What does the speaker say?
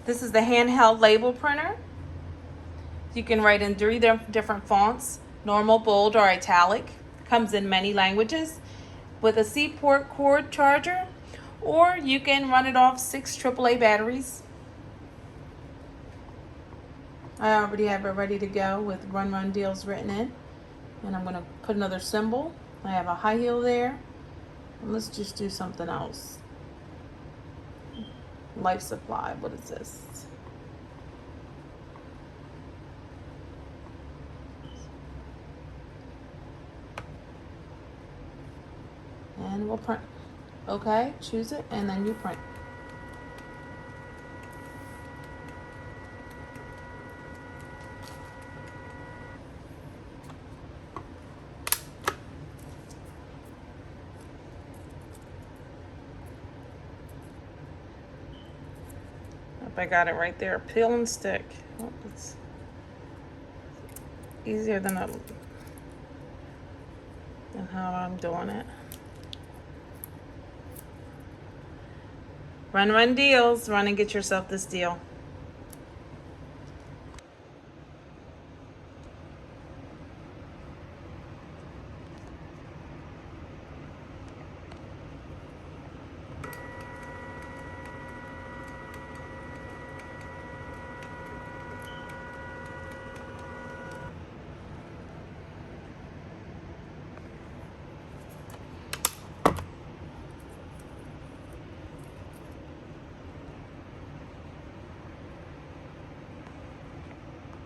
This is the handheld label printer. You can write in 3 different fonts, normal, bold, or italic. Comes in many languages with a C-port cord charger, or you can run it off 6 AAA batteries. I already have it ready to go with run deals written in. And I'm going to put another symbol. I have a high heel there. And let's just do something else. Life supply, what is this? And we'll print. Okay, choose it and then you print. I got it right there. Peel and stick. Oh, it's easier than how I'm doing it. Run deals. Run and get yourself this deal.